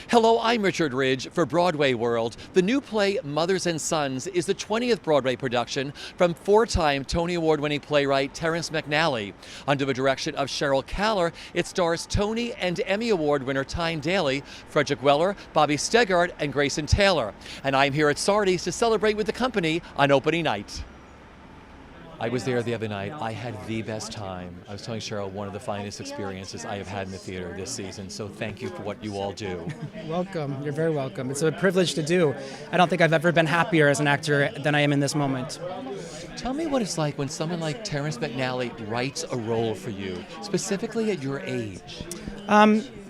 Hello, I'm Richard Ridge for BroadwayWorld. The new play Mothers and Sons is the 20th Broadway production from four-time Tony Award-winning playwright Terrence McNally. Under the direction of Kaller, it stars Tony and Emmy Award winner Tyne Daly, Frederick Weller, Bobby Steggert, and Grayson Taylor. And I'm here at Sardi's to celebrate with the company on opening night. I was there the other night. I had the best time. I was telling Cheryl, one of the finest experiences I have had in the theater this season, so thank you for what you all do. Welcome. You're very welcome. It's a privilege to do. I don't think I've ever been happier as an actor than I am in this moment. Tell me what it's like when someone like Terrence McNally writes a role for you, specifically at your age.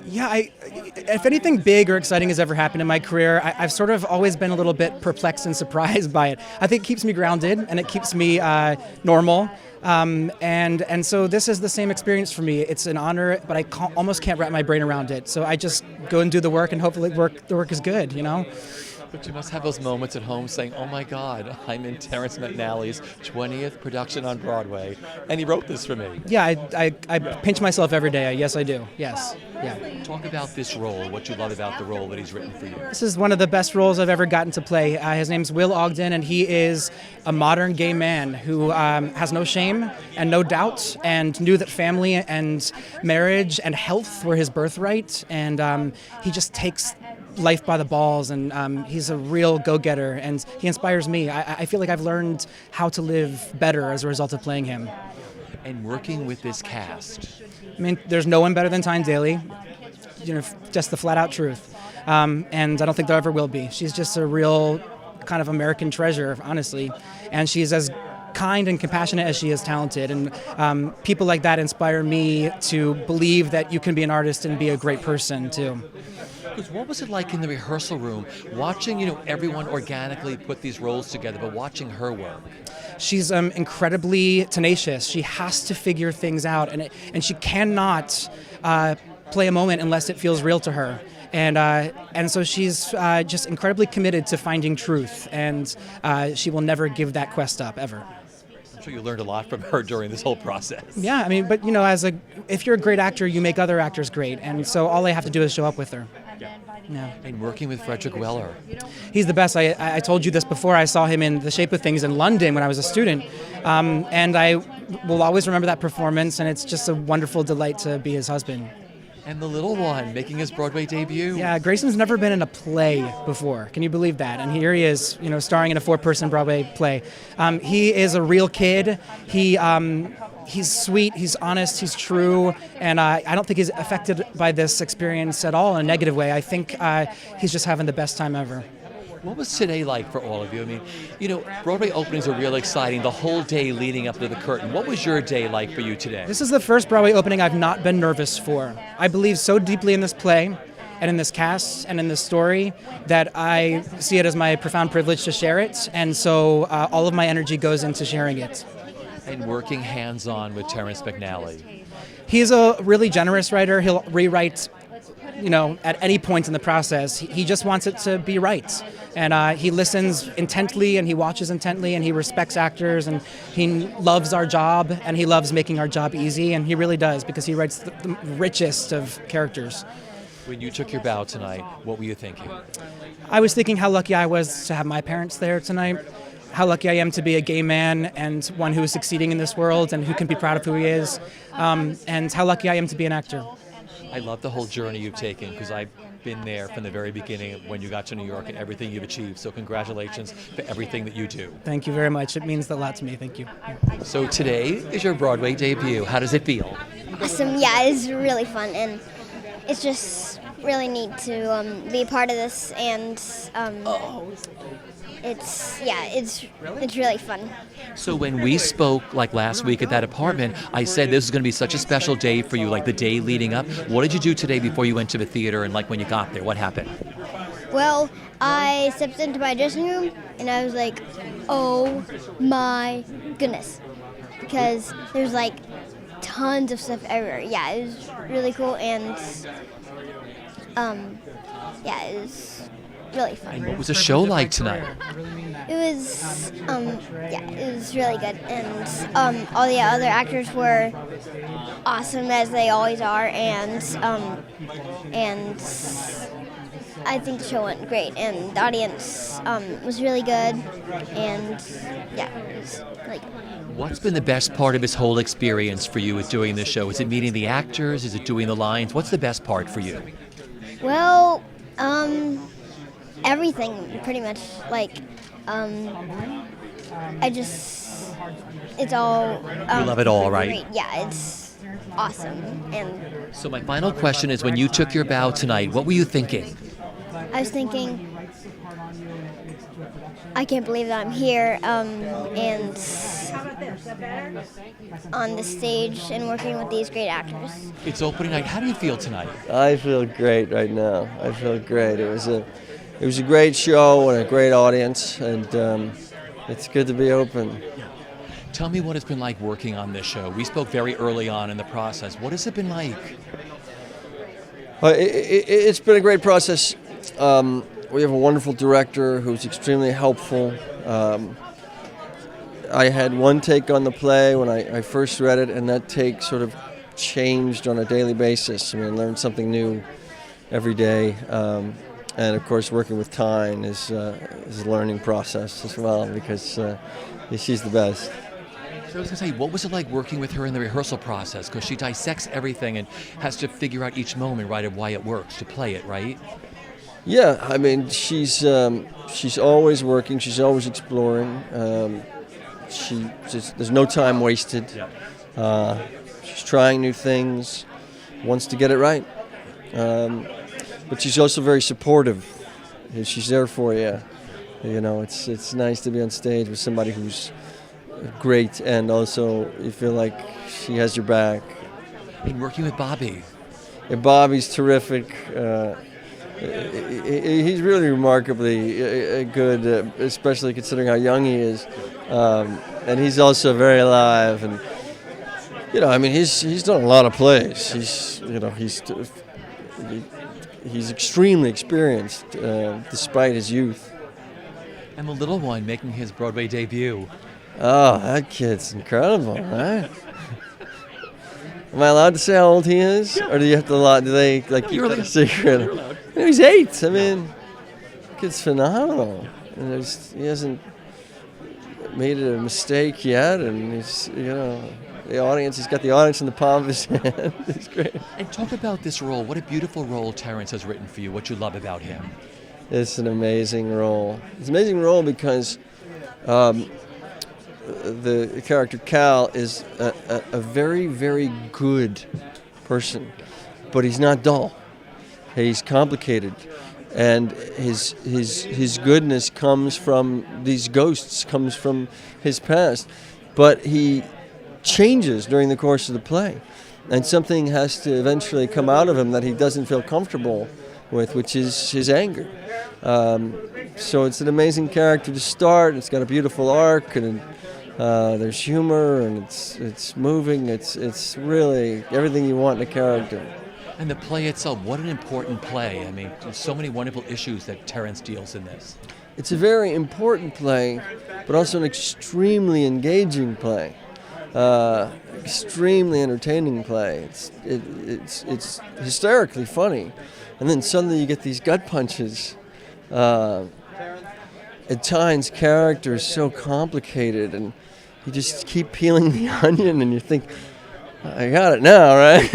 If anything big or exciting has ever happened in my career, I've sort of always been a little bit perplexed and surprised by it. I think it keeps me grounded and it keeps me normal. And so this is the same experience for me. It's an honor, but I almost can't wrap my brain around it. So I just go and do the work, and hopefully the work is good, you know? But you must have those moments at home saying, oh my God, I'm in Terrence McNally's 20th production on Broadway, and he wrote this for me. Yeah, I pinch myself every day. Yes, I do. Yes. Yeah. Talk about this role, what you love about the role that he's written for you. This is one of the best roles I've ever gotten to play. His name's Will Ogden, and he is a modern gay man who has no shame and no doubt, and knew that family and marriage and health were his birthright, and he just takes life by the balls, and he's a real go-getter, and he inspires me. I feel like I've learned how to live better as a result of playing him. And working with this cast. I mean, there's no one better than Tyne Daly, you know, just the flat-out truth. And I don't think there ever will be. She's just a real kind of American treasure, honestly, and she's as kind and compassionate as she is talented, and people like that inspire me to believe that you can be an artist and be a great person, too. Because what was it like in the rehearsal room, watching, everyone organically put these roles together, but watching her work? She's incredibly tenacious. She has to figure things out, and she cannot play a moment unless it feels real to her. And so she's just incredibly committed to finding truth, and she will never give that quest up, ever. I'm sure you learned a lot from her during this whole process. Yeah, I mean, but if you're a great actor, you make other actors great, and so all I have to do is show up with her. Yeah. And working with Frederick Weller. He's the best. I told you this before. I saw him in The Shape of Things in London when I was a student, and I will always remember that performance, and it's just a wonderful delight to be his husband. And the little one making his Broadway debut. Yeah, Grayson's never been in a play before. Can you believe that? And here he is, starring in a 4-person Broadway play. He is a real kid. He's sweet, he's honest, he's true, and I don't think he's affected by this experience at all in a negative way. I think he's just having the best time ever. What was today like for all of you? I mean, Broadway openings are really exciting, the whole day leading up to the curtain. What was your day like for you today? This is the first Broadway opening I've not been nervous for. I believe so deeply in this play and in this cast and in this story that I see it as my profound privilege to share it, and so all of my energy goes into sharing it. And working hands-on with Terrence McNally. He's a really generous writer. He'll rewrite, at any point in the process. He just wants it to be right. And he listens intently, and he watches intently, and he respects actors, and he loves our job, and he loves making our job easy, and he really does, because he writes the richest of characters. When you took your bow tonight, what were you thinking? I was thinking how lucky I was to have my parents there tonight. How lucky I am to be a gay man and one who is succeeding in this world and who can be proud of who he is, and how lucky I am to be an actor. I love the whole journey you've taken, because I've been there from the very beginning when you got to New York and everything you've achieved. So congratulations for everything that you do. Thank you very much. It means a lot to me. Thank you. So today is your Broadway debut. How does it feel? Awesome. Yeah, it's really fun, and it's just really neat to be a part of this, and it's really fun. So when we spoke last week at that apartment, I said this is going to be such a special day for you, the day leading up. What did you do today before you went to the theater, and when you got there, what happened? Well, I stepped into my dressing room and I was like, oh my goodness, because there's tons of stuff everywhere. Yeah, it was really cool, and it was really fun. And what was the show like tonight? It was, it was really good, and all the other actors were awesome, as they always are, and I think the show went great, and the audience was really good, and yeah, it was really good. What's been the best part of this whole experience for you with doing this show? Is it meeting the actors? Is it doing the lines? What's the best part for you? Well, everything pretty much. Like, it's all. You love it all, right? Great. Yeah, it's awesome, and So my final question is, when you took your bow tonight, what were you thinking? I was thinking, I can't believe that I'm here and on the stage and working with these great actors. It's opening night. How do you feel tonight? I feel great right now. I feel great. It was a great show and a great audience, and it's good to be open. Tell me what it's been like working on this show. We spoke very early on in the process. What has it been like? It's been a great process. We have a wonderful director who's extremely helpful. I had one take on the play when I first read it, and that take sort of changed on a daily basis. I mean, I learned something new every day. And of course, working with Tyne is a learning process as well, because she's the best. So I was going to say, what was it like working with her in the rehearsal process? Because she dissects everything and has to figure out each moment, right, of why it works to play it, right? Yeah, I mean, she's always working. She's always exploring. There's no time wasted. She's trying new things, wants to get it right. But she's also very supportive. She's there for you. You know, it's nice to be on stage with somebody who's great, and also you feel like she has your back. And working with Bobby. Yeah, Bobby's terrific. He's really remarkably good, especially considering how young he is. And he's also very alive. And you know, I mean, he's done a lot of plays. He's extremely experienced, despite his youth. And the little one making his Broadway debut. Oh, that kid's incredible, right? Am I allowed to say how old he is, or do you have to? Do they like keep that a secret? He's 8. I mean, the kid's phenomenal, and he hasn't made a mistake yet, and he's the audience. He's got the audience in the palm of his hand. It's great. And talk about this role. What a beautiful role Terrence has written for you. What you love about him. It's an amazing role. It's an amazing role because the character Cal is a very, very good person, but he's not dull. He's complicated, and his goodness comes from these ghosts, comes from his past, but he changes during the course of the play, and something has to eventually come out of him that he doesn't feel comfortable with, which is his anger. So it's an amazing character to start. It's got a beautiful arc, and there's humor, and it's moving. It's really everything you want in a character. And the play itself, what an important play. I mean, there's so many wonderful issues that Terrence deals in this. It's a very important play, but also an extremely engaging play. Extremely entertaining play. It's hysterically funny, and then suddenly you get these gut punches. And Tyne's character is so complicated, and you just keep peeling the onion, and you think, I got it now, right?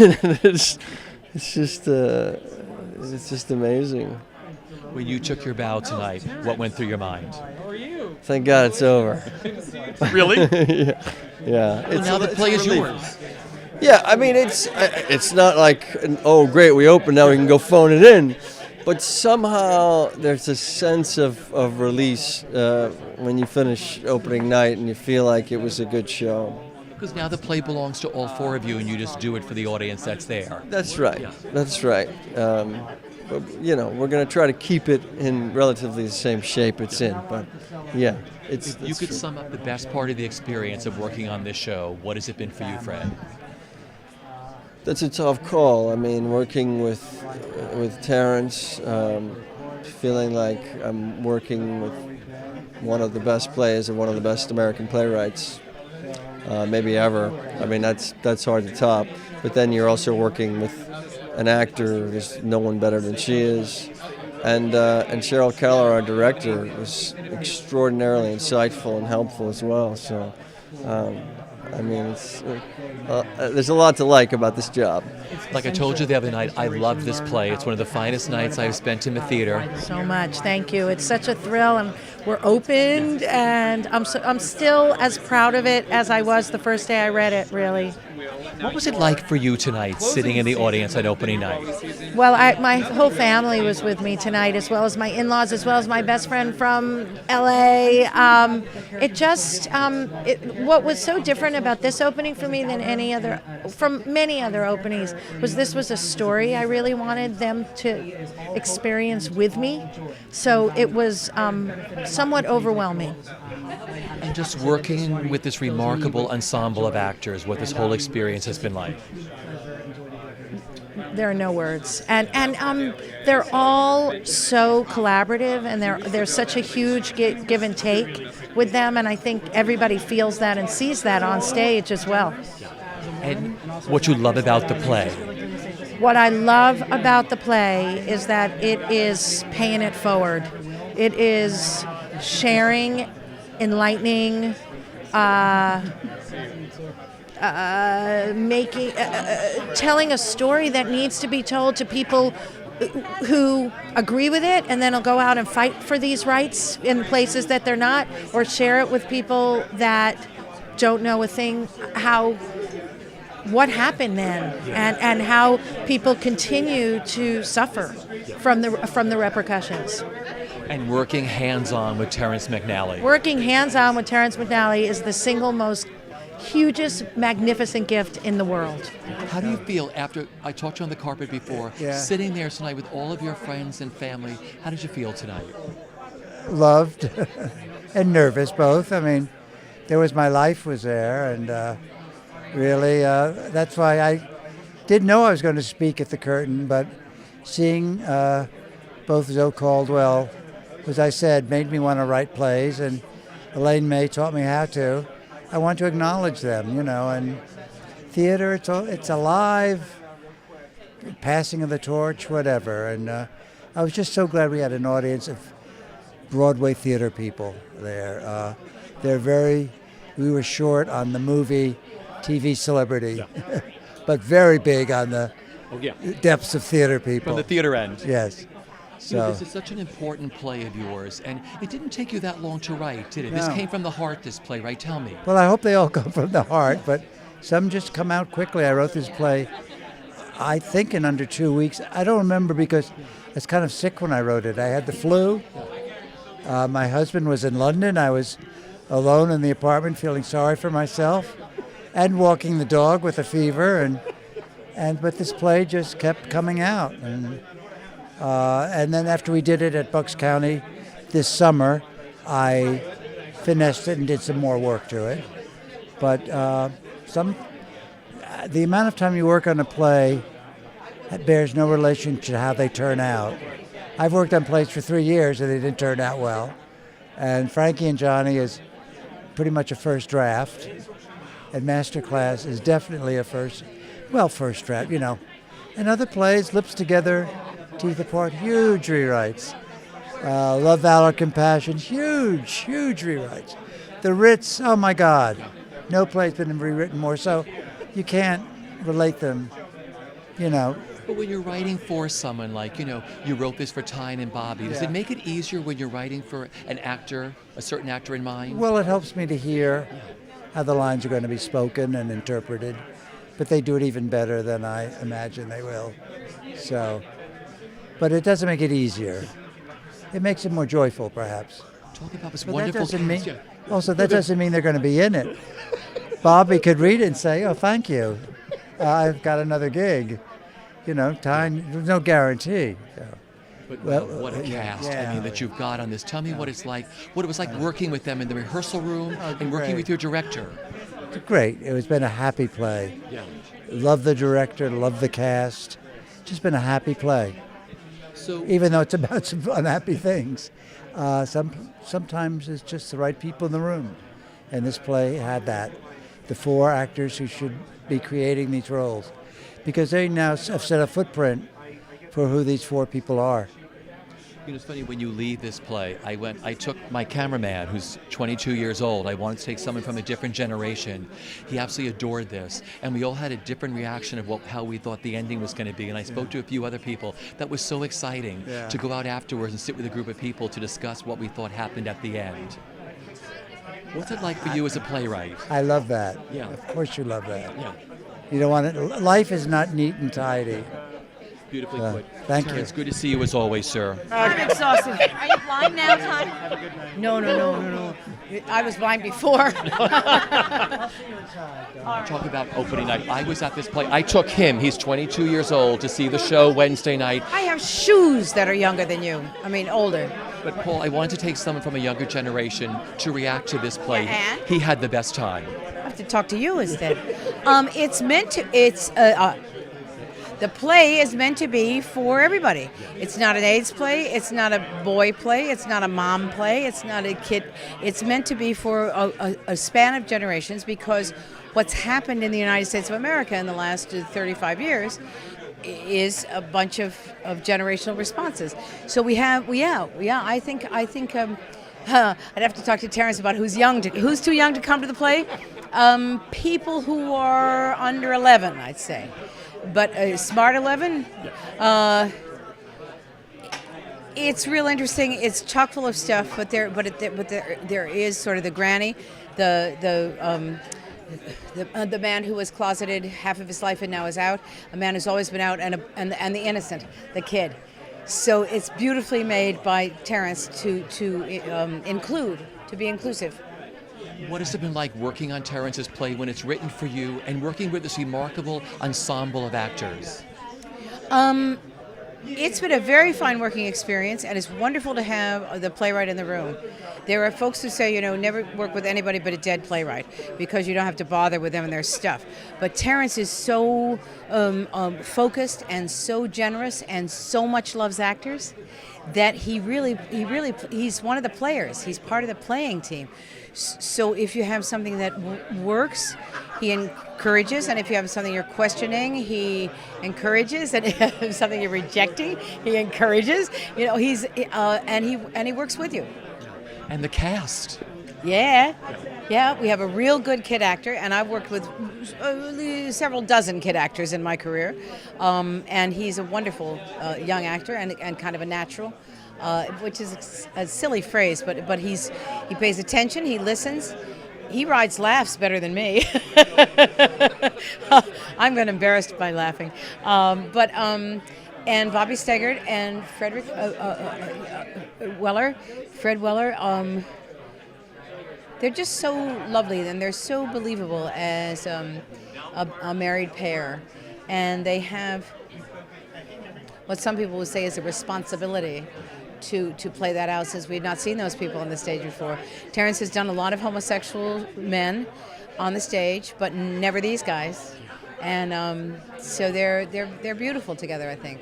It's just amazing. When you took your bow tonight, what went through your mind? Thank God it's over. Really? Yeah. Well, now the play is yours. Yeah, I mean, it's not like, oh, great, we opened, now we can go phone it in. But somehow there's a sense of release when you finish opening night and you feel like it was a good show. Because now the play belongs to all four of you, and you just do it for the audience that's there. That's right. Yeah. That's right. But, we're going to try to keep it in relatively the same shape it's in. But, yeah, If you could sum up the best part of the experience of working on this show, what has it been for you, Fred? That's a tough call. I mean, working with Terrence, feeling like I'm working with one of the best players and one of the best American playwrights, maybe ever. I mean, that's hard to top. But then you're also working with an actor who's no one better than she is. and Cheryl Keller, our director, was extraordinarily insightful and helpful as well. So, I mean, there's a lot to like about this job. Like I told you the other night, I love this play. It's one of the finest nights I've spent in the theater. So much, thank you. It's such a thrill, and we're opened, and I'm still as proud of it as I was the first day I read it, really. What was it like for you tonight, sitting in the audience on opening night? Well, my whole family was with me tonight, as well as my in-laws, as well as my best friend from LA. What was so different about this opening for me than from many other openings, was this was a story I really wanted them to experience with me. So it was somewhat overwhelming. And just working with this remarkable ensemble of actors, what this whole experience has been like. There are no words, and they're all so collaborative, and there's such a huge give and take with them, and I think everybody feels that and sees that on stage as well. And what you love about the play? What I love about the play is that it is paying it forward. It is sharing, enlightening, telling a story that needs to be told to people who agree with it, and then will go out and fight for these rights in places that they're not, or share it with people that don't know a thing, what happened then, and how people continue to suffer from the repercussions. And working hands-on with Terrence McNally. Working hands-on with Terrence McNally is the single most hugest, magnificent gift in the world. How do you feel after, I talked to you on the carpet before, sitting there tonight with all of your friends and family, how did you feel tonight? Loved and nervous both. I mean, my life was there, and really, that's why I didn't know I was going to speak at the curtain, but seeing both Zoe Caldwell, as I said, made me want to write plays, and Elaine May taught me how to. I want to acknowledge them, and theater, it's alive, passing of the torch, whatever. And I was just so glad we had an audience of Broadway theater people there. We were short on the movie, TV celebrity, but very big on the depths of theater people. From the theater end. Yes. So this is such an important play of yours, and it didn't take you that long to write, did it? No. This came from the heart, this play, right? Tell me. Well, I hope they all come from the heart, but some just come out quickly. I wrote this play, I think, in under 2 weeks. I don't remember because I was kind of sick when I wrote it. I had the flu. My husband was in London. I was alone in the apartment feeling sorry for myself and walking the dog with a fever, but this play just kept coming out. And then after we did it at Bucks County this summer, I finessed it and did some more work to it. But the amount of time you work on a play bears no relation to how they turn out. I've worked on plays for 3 years and they didn't turn out well. And Frankie and Johnny is pretty much a first draft. And Masterclass is definitely a first draft, And other plays, Lips Together, Teeth Apart, huge rewrites. Love, Valor, Compassion, huge rewrites. The Ritz, oh my God, no play's been rewritten more, so you can't relate them, But when you're writing for someone like, you wrote this for Tyne and Bobby, does it make it easier when you're writing for an actor, a certain actor in mind? Well, it helps me to hear how the lines are going to be spoken and interpreted, but they do it even better than I imagine they will. So. But it doesn't make it easier. It makes it more joyful, perhaps. Talk about this but wonderful that doesn't mean they're going to be in it. Bobby could read it and say, "Oh, thank you. I've got another gig." Tyne, there's no guarantee. So. But what a cast that you've got on this. Tell me what it was like working with them in the rehearsal room and working with your director. Great. It's been a happy play. Yeah. Love the director, love the cast. Just been a happy play. So, even though it's about some unhappy things, sometimes it's just the right people in the room, and this play had that. The 4 actors who should be creating these roles, because they now have set a footprint for who these 4 people are. You know, it's funny, when you leave this play, I took my cameraman, who's 22 years old. I wanted to take someone from a different generation. He absolutely adored this, and we all had a different reaction of how we thought the ending was going to be. And I spoke to a few other people. That was so exciting to go out afterwards and sit with a group of people to discuss what we thought happened at the end. What's it like for you as a playwright? I love that. Yeah. Of course you love that. Yeah. You don't want it. Life is not neat and tidy. Beautifully put. Thank you. It's good to see you as always, sir. I'm exhausted. Are you blind now, Tyne? No. I was blind before. Talk about opening night. I was at this play. I took him. He's 22 years old to see the show Wednesday night. I have shoes that are younger than you. I mean, older. But Paul, I wanted to take someone from a younger generation to react to this play. And? He had the best time. I have to talk to you instead. It's meant to. The play is meant to be for everybody. It's not an AIDS play. It's not a boy play. It's not a mom play. It's not a kid. It's meant to be for a span of generations, because what's happened in the United States of America in the last 35 years is a bunch of generational responses. So I think I'd have to talk to Terrence about who's too young to come to the play. People who are under 11, I'd say. But smart 11, it's real interesting. It's chock full of stuff, but there is sort of the granny, the man who was closeted half of his life and now is out, a man who's always been out, and the innocent, the kid. So it's beautifully made by Terrence to be inclusive. What has it been like working on Terrence's play when it's written for you and working with this remarkable ensemble of actors? It's been a very fine working experience, and it's wonderful to have the playwright in the room. There are folks who say, never work with anybody but a dead playwright, because you don't have to bother with them and their stuff. But Terrence is so focused and so generous and so much loves actors that he's one of the players. He's part of the playing team. So if you have something that works, he encourages, and if you have something you're questioning, he encourages, and if you have something you're rejecting, he encourages. He's and he works with you. And the cast. Yeah, we have a real good kid actor, and I've worked with several dozen kid actors in my career, and he's a wonderful young actor and kind of a natural. Which is a silly phrase, but he pays attention, he listens, he rides laughs better than me. I'm getting embarrassed by laughing. And Bobby Steggert and Frederick Weller, they're just so lovely, and they're so believable as a married pair, and they have what some people would say is a responsibility to play that out, since we had not seen those people on the stage before. Terrence has done a lot of homosexual men on the stage, but never these guys, and so they're beautiful together, I think.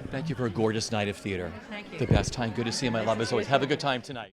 Thank you for a gorgeous night of theater. Thank you. The best time. Good to see you, my love, as always. Have a good time tonight.